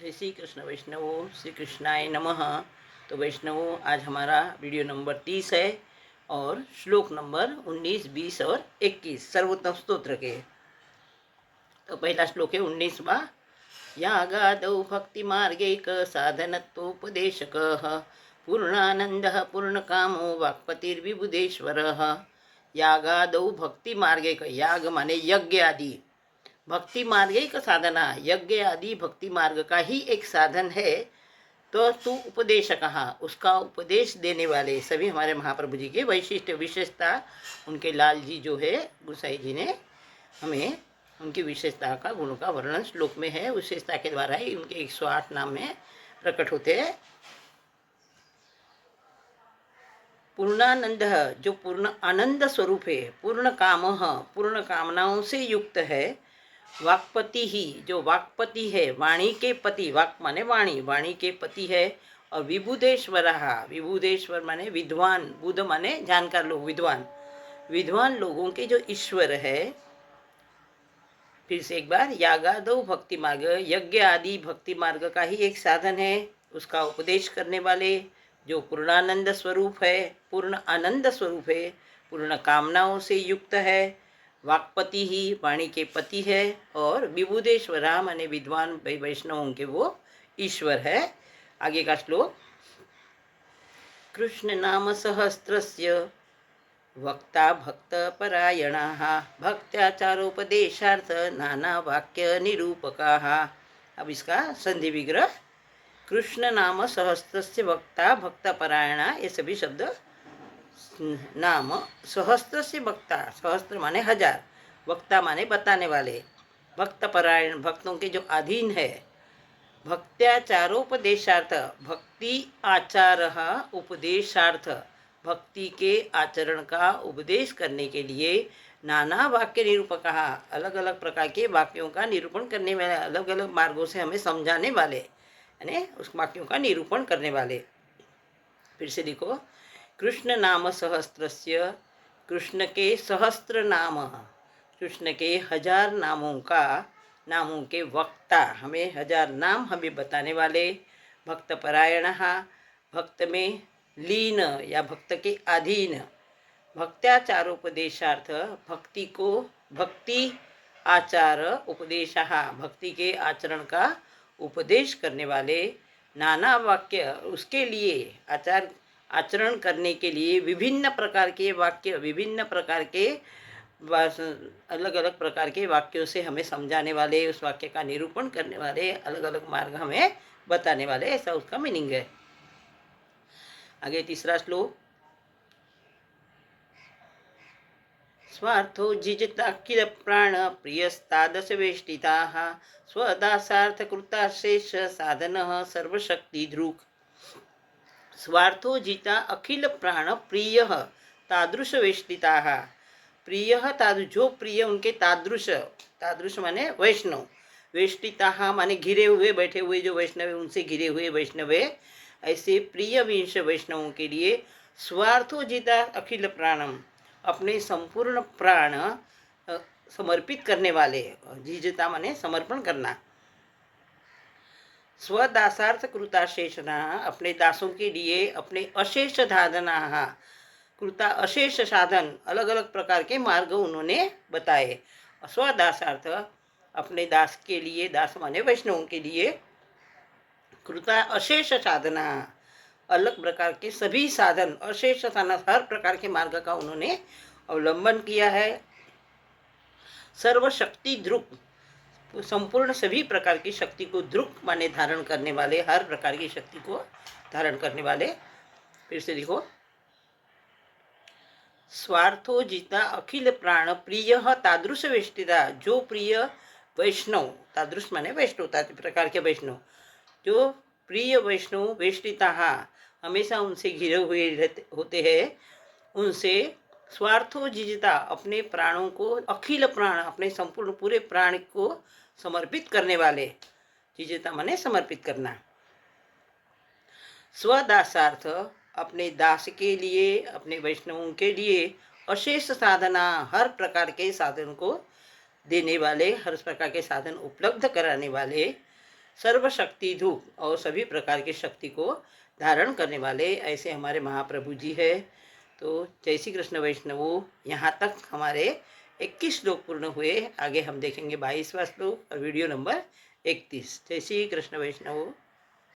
जय श्री कृष्ण वैष्णवों, श्री कृष्णाय नमः। तो वैष्णवों, आज हमारा वीडियो नंबर 30 है और श्लोक नंबर 19, 20 और 21 सर्वोत्तम स्तोत्र के। तो पहला श्लोक है 19वां। यागादौ भक्ति मार्गैक साधनत्वोपदेशकः पूर्णानंदः पूर्णकामो वाक्पतिर्विबुधेश्वरः। यागादौ भक्ति मार्गैक, याग माने यज्ञ आदि, भक्ति मार्ग एक साधना, यज्ञ आदि भक्ति मार्ग का ही एक साधन है। तो तू उपदेश कहा, उसका उपदेश देने वाले सभी हमारे महाप्रभु जी के वैशिष्ट विशेषता, उनके लाल जी जो है गुसाई जी ने हमें उनकी विशेषता का गुणों का वर्णन श्लोक में है। विशेषता के द्वारा ही उनके 108 नाम में प्रकट होते हैं। पूर्णानंद, जो पूर्ण आनंद स्वरूप है, पूर्ण काम, पूर्ण कामनाओं से युक्त है। वाक्पति ही, जो वाक्पति है, वाणी के पति, वाक माने वाणी, वाणी के पति है। और विबुधेश्वर, विबुधेश्वर माने विद्वान, बुध माने जानकार लोग, विद्वान, विद्वान लोगों के जो ईश्वर है। फिर से एक बार, यागादो भक्ति मार्ग, यज्ञ आदि भक्ति मार्ग का ही एक साधन है। उसका उपदेश करने वाले जो पूर्णानंद स्वरूप है, पूर्ण आनंद स्वरूप है, पूर्ण कामनाओं से युक्त है। वाक्पति ही, वाणी के पति है। और विबुधेश्वरा माने विद्वान वैष्णवों के वो ईश्वर है। आगे का श्लोक। कृष्ण नाम सहस्त्रस्य वक्ता भक्त परायणाः भक्त्याचारोपदेशार्थ नाना वाक्य निरूपकाः। अब इसका संधि विग्रह। कृष्ण नाम सहस्त्रस्य वक्ता भक्त परायणा, ये सभी शब्द नाम। सहस्त्र से वक्ता, सहस्त्र माने हजार, वक्ता माने बताने वाले, भक्त परायण भक्तों के जो अधीन है। भक्त्याचारोपदेशार्थ, भक्ति आचार उपदेशार्थ, भक्ति के आचरण का उपदेश करने के लिए नाना वाक्य निरूपक, अलग अलग प्रकार के वाक्यों का निरूपण करने वाले, अलग अलग मार्गों से हमें समझाने वाले, यानी उस वाक्यों का निरूपण करने वाले। फिर से देखो, कृष्ण नाम सहस्त्रस्य, कृष्ण के सहस्त्र नाम, कृष्ण के हजार नामों का, नामों के वक्ता, हमें हजार नाम हमें बताने वाले। भक्त परायण, भक्त में लीन या भक्त के अधीन। भक्त्याचारोपदेशार्थ, भक्ति को, भक्ति आचार उपदेश, भक्ति के आचरण का उपदेश करने वाले। नाना वाक्य, उसके लिए आचरण करने के लिए विभिन्न प्रकार के वाक्य, विभिन्न प्रकार के अलग अलग प्रकार के वाक्यों से हमें समझाने वाले, उस वाक्य का निरूपण करने वाले, अलग अलग मार्ग हमें बताने वाले, ऐसा उसका मीनिंग है। आगे तीसरा श्लोक। स्वार्थो जिजताखिल प्राण प्रियस्तादश वेष्टिताः स्वदासार्थकृता शेष साधनः सर्वशक्तिधृक्। स्वार्थो जिता अखिल प्राण प्रिय तादृश वेष्टिताः, प्रिय तादृश, जो प्रिय उनके तादृश, तादृश माने वैष्णव, वेष्टिताः माने घिरे हुए, बैठे हुए जो वैष्णव, उनसे घिरे हुए वैष्णव, ऐसे प्रिय विंश वैष्णवों के लिए स्वार्थो जिता अखिल प्राणम, अपने संपूर्ण प्राण समर्पित करने वाले, जिजता माने समर्पण करना। स्वदासार्थ कृता शेषना, अपने दासों के लिए अपने अशेष साधना, कृता अशेष साधन, अलग अलग प्रकार के मार्ग उन्होंने बताए। स्वदासार्थ, अपने दास के लिए, दास माने वैष्णवों के लिए, कृता अशेष साधना, अलग प्रकार के सभी साधन, अशेष साधन, हर प्रकार के मार्ग का उन्होंने अवलंबन किया है। सर्वशक्ति ध्रुक, संपूर्ण सभी प्रकार की शक्ति को, ध्रुक माने धारण करने वाले, हर प्रकार की शक्ति को धारण करने वाले। फिर से देखो, स्वार्थो जिता अखिल प्राण प्रिय तादृश वेष्टिता, जो प्रिय वैष्णव, तादृश माने वैष्णव, प्रकार के वैष्णव, जो प्रिय वैष्णव वेष्टिता, हमेशा उनसे घिरे हुए होते हैं, उनसे स्वार्थो जिजता, अपने प्राणों को, अखिल प्राण, अपने संपूर्ण पूरे प्राण को समर्पित करने वाले, जिजता माने समर्पित करना। स्वदासार्थ, अपने दास के लिए, अपने वैष्णवों के लिए अशेष साधना, हर प्रकार के साधन को देने वाले, हर प्रकार के साधन उपलब्ध कराने वाले। सर्वशक्ति धूप और सभी प्रकार की शक्ति को धारण करने वाले ऐसे हमारे महाप्रभु जी है। तो जय श्री कृष्ण वैष्णवों, यहाँ तक हमारे 21 श्लोक पूर्ण हुए। आगे हम देखेंगे 22वां श्लोक और वीडियो नंबर 31। जय श्री कृष्ण वैष्णवों।